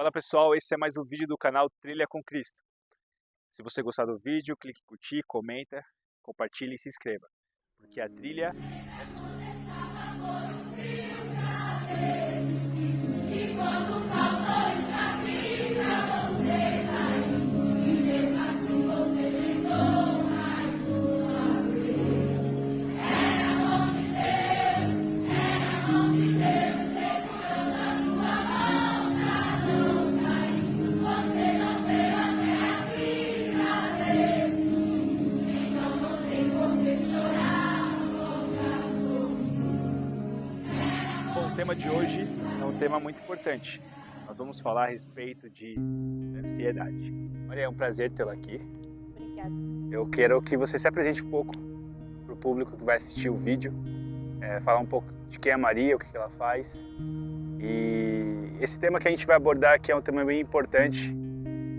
Fala pessoal, esse é mais um vídeo do canal Trilha com Cristo. Se você gostar do vídeo, clique em curtir, comenta, compartilhe e se inscreva, porque a trilha é sua. Bom, o tema de hoje é um tema muito importante. Nós vamos falar a respeito de ansiedade. Maria, é um prazer tê-la aqui. Obrigada. Eu quero que você se apresente um pouco para o público que vai assistir o vídeo, falar um pouco de quem é a Maria, o que ela faz. E esse tema que a gente vai abordar aqui é um tema bem importante,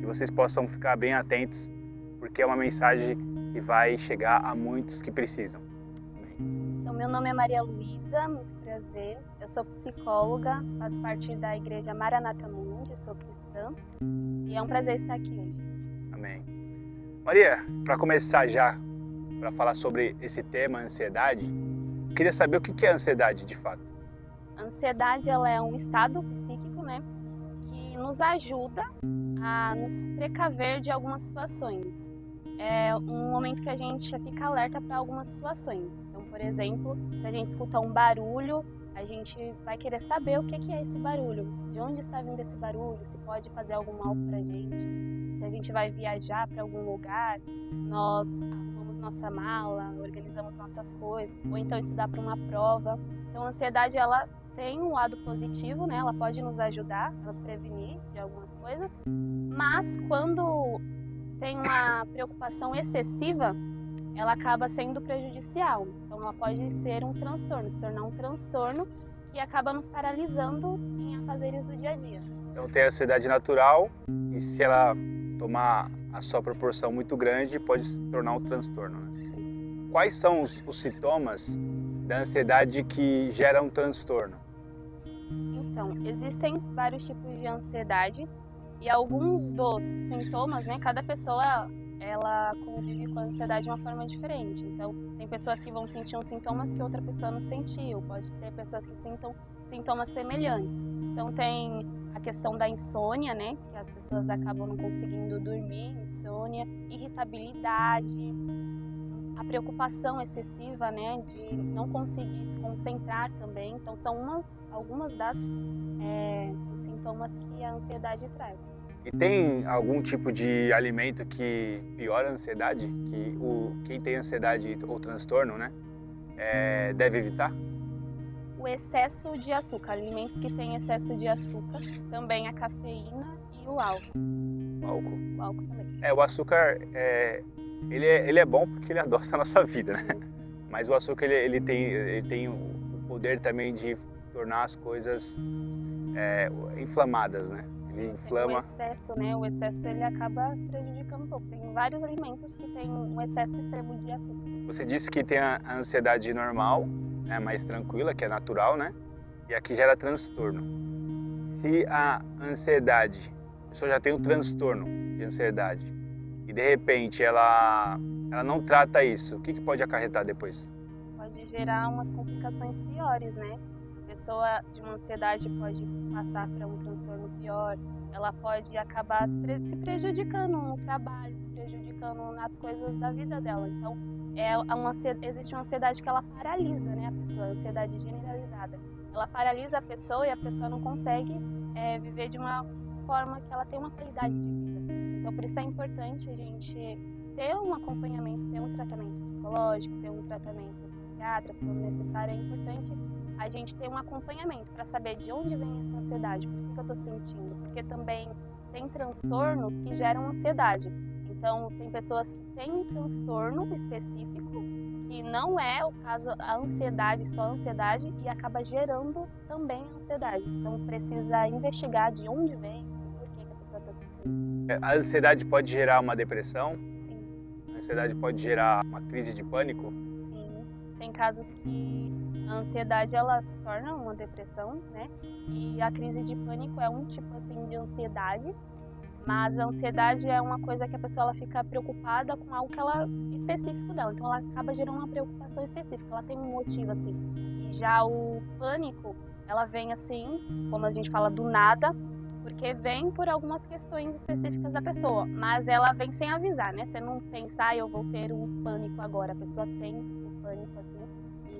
que vocês possam ficar bem atentos, porque é uma mensagem que vai chegar a muitos que precisam. Então, meu nome é Maria Luísa, muito prazer. Eu sou psicóloga, faço parte da igreja Maranata Mundi, sou cristã. E é um prazer estar aqui hoje. Amém. Maria, para começar já, para falar sobre esse tema, ansiedade, eu queria saber o que é ansiedade de fato. A ansiedade, ela é um estado psíquico, né, que nos ajuda a nos precaver de algumas situações. É um momento que a gente fica alerta para algumas situações. Então, por exemplo, se a gente escutar um barulho, a gente vai querer saber o que é esse barulho, de onde está vindo esse barulho, se pode fazer algum mal para a gente. Se a gente vai viajar para algum lugar, nós arrumamos nossa mala, organizamos nossas coisas, ou então estudar para uma prova. Então, a ansiedade, ela tem um lado positivo, né? Ela pode nos ajudar a nos prevenir de algumas coisas, mas quando tem uma preocupação excessiva, ela acaba sendo prejudicial. Então, ela pode ser um transtorno, se tornar um transtorno que acaba nos paralisando em afazeres do dia a dia. Então tem a ansiedade natural e se ela tomar a sua proporção muito grande, pode se tornar um transtorno. Né? Sim. Quais são os sintomas da ansiedade que geram um transtorno? Então, existem vários tipos de ansiedade e alguns dos sintomas, né, cada pessoa ela convive com a ansiedade de uma forma diferente. Então, tem pessoas que vão sentir uns sintomas que outra pessoa não sentiu, pode ser pessoas que sintam sintomas semelhantes. Então, tem a questão da insônia, né, que as pessoas acabam não conseguindo dormir, insônia, irritabilidade, a preocupação excessiva, né, de não conseguir se concentrar também. Então, são algumas das dos sintomas que a ansiedade traz. E tem algum tipo de alimento que piora a ansiedade? Que quem tem ansiedade ou transtorno, né, deve evitar? O excesso de açúcar, alimentos que têm excesso de açúcar, também a cafeína e o álcool. O álcool? O álcool também. O açúcar, ele é bom porque ele adoça a nossa vida, né? Mas o açúcar, ele tem o poder também de tornar as coisas inflamadas, né? Ele inflama. O excesso, né? O excesso ele acaba prejudicando um pouco. Tem vários alimentos que têm um excesso extremo de açúcar. Você disse que tem a ansiedade normal, mais tranquila, que é natural, né? E aqui gera transtorno. Se a ansiedade, a pessoa já tem um transtorno de ansiedade e de repente ela não trata isso, o que pode acarretar depois? Pode gerar umas complicações piores, né? A pessoa de uma ansiedade pode passar para um transtorno pior, ela pode acabar se prejudicando no trabalho, se prejudicando nas coisas da vida dela. Então, existe uma ansiedade que ela paralisa, né, a pessoa, a ansiedade generalizada. Ela paralisa a pessoa e a pessoa não consegue viver de uma forma que ela tenha uma qualidade de vida. Então, por isso é importante a gente ter um acompanhamento, ter um tratamento psicológico, ter um tratamento psiquiátrico, quando necessário. É importante a gente ter um acompanhamento para saber de onde vem essa ansiedade, por que eu estou sentindo, porque também tem transtornos que geram ansiedade. Então, tem pessoas que têm um transtorno específico, que não é o caso, a ansiedade, só a ansiedade, e acaba gerando também a ansiedade. Então, precisa investigar de onde vem, por que a pessoa está sentindo. A ansiedade pode gerar uma depressão? Sim. A ansiedade pode gerar uma crise de pânico? Sim. tem casos que a ansiedade ela se torna uma depressão, né? E a crise de pânico é um tipo assim de ansiedade, mas a ansiedade é uma coisa que a pessoa ela fica preocupada com algo que ela específico dela, então ela acaba gerando uma preocupação específica, ela tem um motivo assim. E já o pânico, ela vem assim, como a gente fala, do nada, porque vem por algumas questões específicas da pessoa, mas ela vem sem avisar, né? Você não pensa, eu vou ter um pânico agora, a pessoa tem o pânico assim,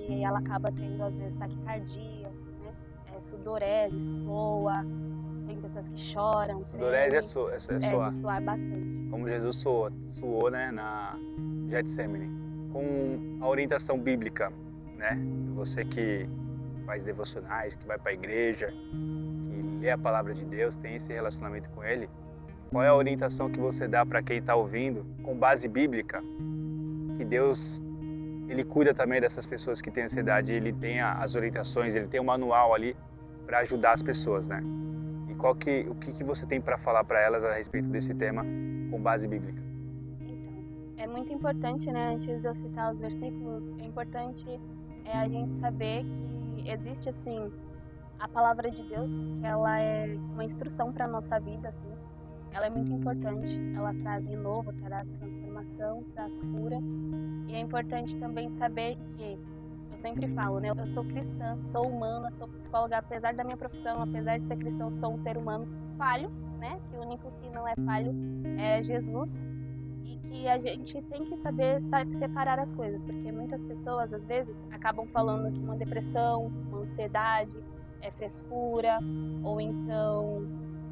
e ela acaba tendo às vezes taquicardia, né? Sudorese, soa, tem pessoas que choram. Sudorese é suar. De suar bastante. Como Jesus suou, né, na Getsemane. Com a orientação bíblica, né? Você que faz devocionais, que vai para a igreja, que lê a palavra de Deus, tem esse relacionamento com Ele, qual é a orientação que você dá para quem está ouvindo com base bíblica? Que Deus, Ele cuida também dessas pessoas que têm ansiedade, Ele tem as orientações, Ele tem um manual ali para ajudar as pessoas, né? E o que você tem para falar para elas a respeito desse tema com base bíblica? Então, é muito importante, né, antes de eu citar os versículos, é importante a gente saber que existe assim a palavra de Deus, que ela é uma instrução para a nossa vida, assim. Ela é muito importante, ela traz renovo, traz transformação, traz cura. E é importante também saber que, eu sempre falo, né, eu sou cristã, sou humana, sou psicóloga, apesar da minha profissão, apesar de ser cristã, eu sou um ser humano falho, né, que o único que não é falho é Jesus. E que a gente tem que saber separar as coisas, porque muitas pessoas, às vezes, acabam falando que uma depressão, uma ansiedade, é frescura, ou então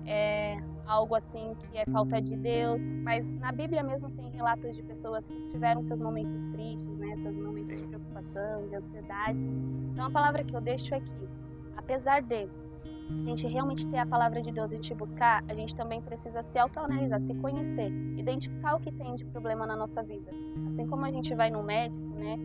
é algo assim que é falta de Deus, mas na Bíblia mesmo tem relatos de pessoas que tiveram seus momentos tristes, né, seus momentos de preocupação, de ansiedade. Então a palavra que eu deixo é que, apesar de a gente realmente ter a palavra de Deus e a gente buscar, a gente também precisa se autoanalisar, se conhecer, identificar o que tem de problema na nossa vida. Assim como a gente vai no médico, né,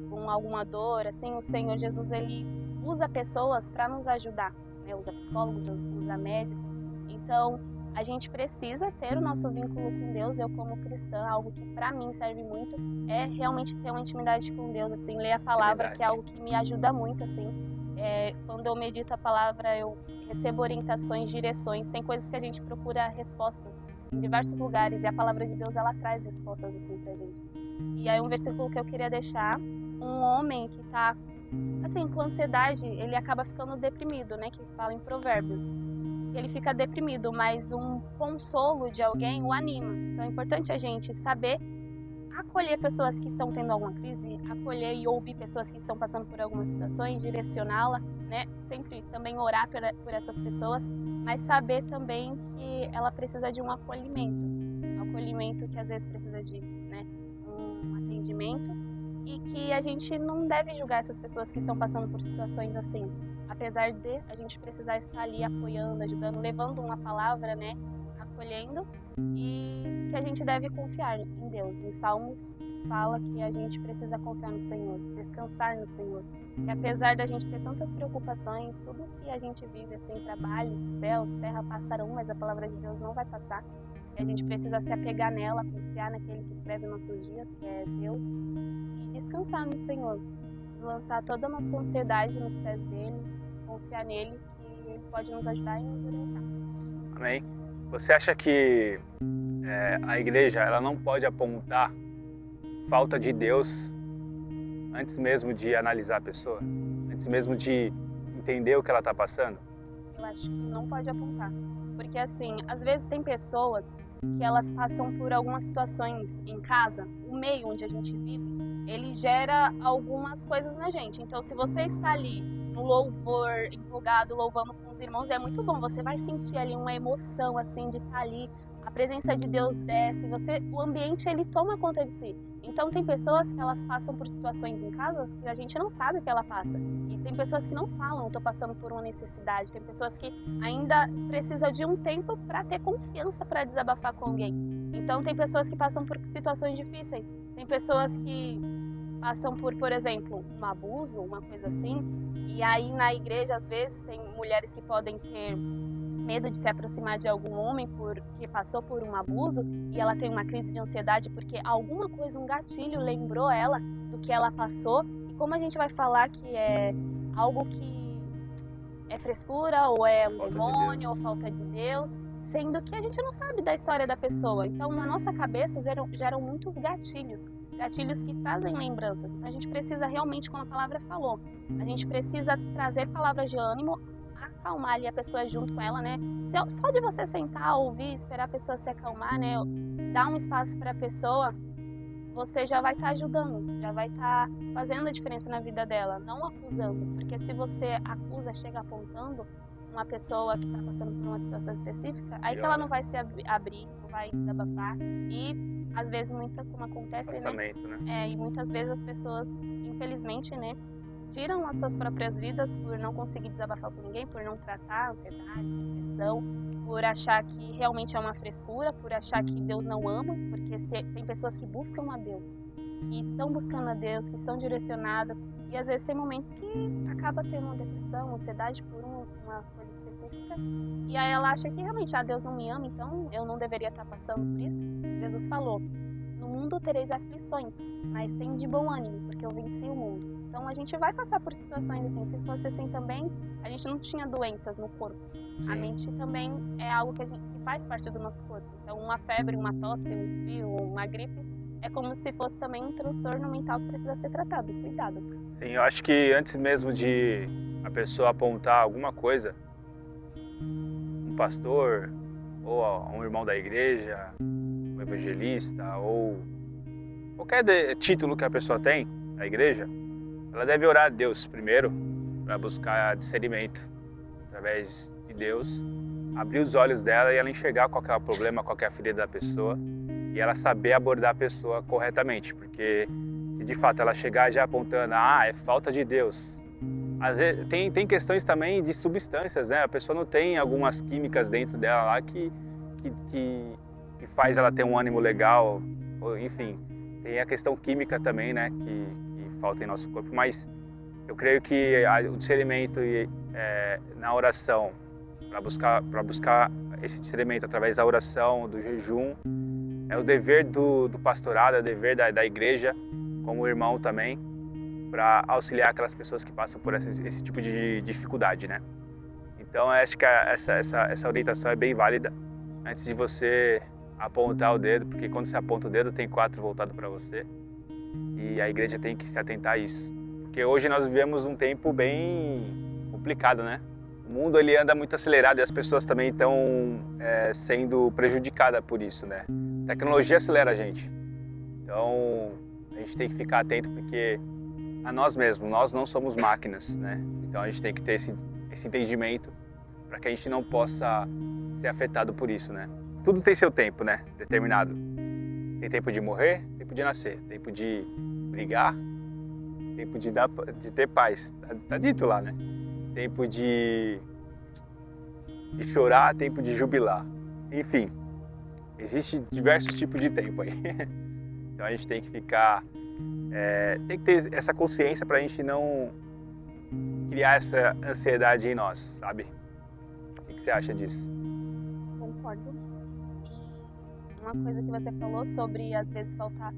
com alguma dor, assim, o Senhor Jesus, ele usa pessoas para nos ajudar, né? Usa psicólogos, usa médicos. Então, a gente precisa ter o nosso vínculo com Deus. Eu, como cristã, algo que para mim serve muito é realmente ter uma intimidade com Deus, assim, ler a palavra, que é algo que me ajuda muito, assim. Quando eu medito a palavra, eu recebo orientações, direções. Tem coisas que a gente procura respostas em diversos lugares e a palavra de Deus, ela traz respostas, assim, pra gente. E aí, um versículo que eu queria deixar, um homem que tá assim, com ansiedade, ele acaba ficando deprimido, né? Que fala em Provérbios. Ele fica deprimido, mas um consolo de alguém o anima. Então é importante a gente saber acolher pessoas que estão tendo alguma crise, acolher e ouvir pessoas que estão passando por algumas situações, direcioná-la, né? Sempre também orar por essas pessoas, mas saber também que ela precisa de um acolhimento. Um acolhimento que às vezes precisa de, né, um atendimento. E que a gente não deve julgar essas pessoas que estão passando por situações assim. Apesar de a gente precisar estar ali apoiando, ajudando, levando uma palavra, né, acolhendo, e que a gente deve confiar em Deus. Em Salmos fala que a gente precisa confiar no Senhor, descansar no Senhor. Que apesar da gente ter tantas preocupações, tudo que a gente vive assim, trabalho, céus, terra passarão, mas a palavra de Deus não vai passar. E a gente precisa se apegar nela, confiar naquele que escreve nossos dias, que é Deus. Descansar no Senhor, lançar toda a nossa ansiedade nos pés dele, confiar nele, que ele pode nos ajudar e nos orientar. Amém. Você acha que a igreja ela não pode apontar falta de Deus antes mesmo de analisar a pessoa? Antes mesmo de entender o que ela está passando? Eu acho que não pode apontar. Porque assim, às vezes tem pessoas que elas passam por algumas situações em casa, o meio onde a gente vive, ele gera algumas coisas na gente. Então, se você está ali no louvor, empolgado, louvando com os irmãos, é muito bom. Você vai sentir ali uma emoção, assim, de estar ali. A presença de Deus desce. O ambiente, ele toma conta de si. Então, tem pessoas que elas passam por situações em casa que a gente não sabe o que ela passa. E tem pessoas que não falam, estou passando por uma necessidade. Tem pessoas que ainda precisam de um tempo para ter confiança para desabafar com alguém. Então, tem pessoas que passam por situações difíceis. Tem pessoas que passam por exemplo, um abuso, uma coisa assim. E aí, na igreja, às vezes, tem mulheres que podem ter medo de se aproximar de algum homem que passou por um abuso e ela tem uma crise de ansiedade porque alguma coisa, um gatilho lembrou ela do que ela passou e como a gente vai falar que é algo que é frescura, ou é um Falta de demônio, Deus. ou falta de Deus, sendo que a gente não sabe da história da pessoa. Então, na nossa cabeça geram muitos gatilhos que trazem lembranças. Então, a gente precisa realmente, como a palavra falou, a gente precisa trazer palavras de ânimo, acalmar ali a pessoa junto com ela, né? Só de você sentar, ouvir, esperar a pessoa se acalmar, né? Dar um espaço para a pessoa, você já vai estar ajudando, já vai estar fazendo a diferença na vida dela, não acusando. Porque se você acusa, chega apontando uma pessoa que está passando por uma situação específica, aí que ela não vai se abrir, não vai desabafar. E às vezes, como acontece, né? E muitas vezes as pessoas, infelizmente, né, tiram as suas próprias vidas por não conseguir desabafar com ninguém, por não tratar ansiedade, depressão, por achar que realmente é uma frescura, por achar que Deus não ama, porque tem pessoas que buscam a Deus, que estão buscando a Deus, que são direcionadas, e às vezes tem momentos que acaba tendo uma depressão, ansiedade por uma coisa específica, e aí ela acha que realmente Deus não me ama, então eu não deveria estar passando por isso. Jesus falou: no mundo tereis aflições, mas tem de bom ânimo, porque eu venci o mundo. Então a gente vai passar por situações assim. Se fosse assim também, a gente não tinha doenças no corpo. Sim. A mente também é algo que faz parte do nosso corpo. Então uma febre, uma tosse, um espirro, uma gripe, é como se fosse também um transtorno mental que precisa ser tratado. Cuidado. Sim, eu acho que antes mesmo de a pessoa apontar alguma coisa, um pastor ou um irmão da igreja, um evangelista ou qualquer título que a pessoa tem na igreja, ela deve orar a Deus primeiro para buscar discernimento através de Deus, abrir os olhos dela e ela enxergar qual é o problema, qual é a ferida da pessoa e ela saber abordar a pessoa corretamente, porque se de fato ela chegar já apontando, é falta de Deus. Às vezes tem questões também de substâncias, né? A pessoa não tem algumas químicas dentro dela lá que faz ela ter um ânimo legal, enfim, tem a questão química também, né? Que falta em nosso corpo, mas eu creio que o discernimento na oração, para buscar esse discernimento através da oração, do jejum, é o dever do pastorado, é o dever da igreja, como irmão também, para auxiliar aquelas pessoas que passam por esse tipo de dificuldade, né? Então, acho que essa orientação é bem válida antes de você apontar o dedo, porque quando você aponta o dedo, tem 4 voltados para você. E a igreja tem que se atentar a isso. Porque hoje nós vivemos um tempo bem complicado, né? O mundo ele anda muito acelerado e as pessoas também estão sendo prejudicadas por isso, né? A tecnologia acelera a gente. Então, a gente tem que ficar atento porque a nós mesmos, nós não somos máquinas, né? Então a gente tem que ter esse entendimento para que a gente não possa ser afetado por isso, né? Tudo tem seu tempo, né? Determinado. Tem tempo de morrer, tempo de nascer, tempo de brigar, tempo de ter paz. Tá dito lá, né? Tempo de chorar, tempo de jubilar. Enfim, existem diversos tipos de tempo aí. Então a gente tem que ficar... tem que ter essa consciência para a gente não criar essa ansiedade em nós, sabe? O que você acha disso? Concordo. E uma coisa que você falou sobre, às vezes, faltar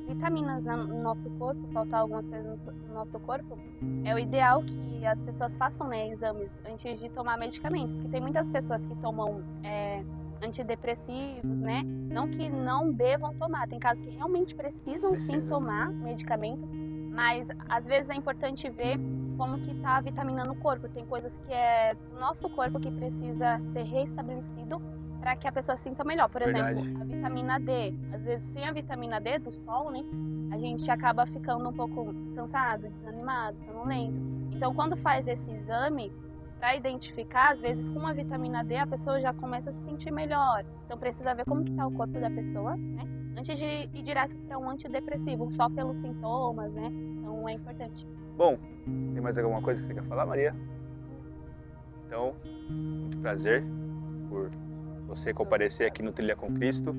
vitaminas no nosso corpo, faltar algumas coisas no nosso corpo, é o ideal que as pessoas façam, né, exames antes de tomar medicamentos, que tem muitas pessoas que tomam antidepressivos, né, não que não devam tomar, tem casos que realmente precisam sim tomar medicamentos, mas às vezes é importante ver como que está a vitamina no corpo, tem coisas que é do nosso corpo que precisa ser reestabelecido para que a pessoa sinta melhor. Por exemplo, a vitamina D. Às vezes, sem a vitamina D do sol, né, a gente acaba ficando um pouco cansado, desanimado, sonolento. Então, quando faz esse exame, para identificar, às vezes, com a vitamina D, a pessoa já começa a se sentir melhor. Então, precisa ver como que está o corpo da pessoa, né, antes de ir direto para um antidepressivo, só pelos sintomas, né. Então, é importante. Bom, tem mais alguma coisa que você quer falar, Maria? Então, muito prazer por você comparecer aqui no Trilha com Cristo.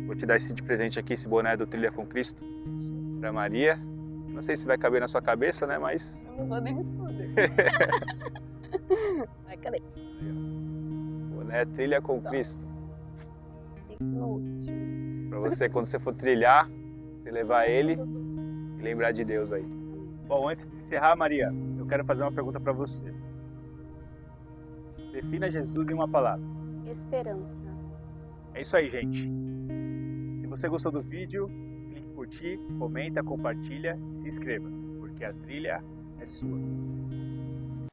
Vou te dar esse de presente aqui, esse boné do Trilha com Cristo, para Maria. Não sei se vai caber na sua cabeça, né, mas... Eu não vou nem responder. Vai caber. Boné Trilha com Cristo. Chique no último. Para você, quando você for trilhar, você levar ele e lembrar de Deus aí. Bom, antes de encerrar, Maria, eu quero fazer uma pergunta para você. Defina Jesus em uma palavra. Esperança. É isso aí, gente. Se você gostou do vídeo, clique em curtir, comenta, compartilha e se inscreva, porque a trilha é sua.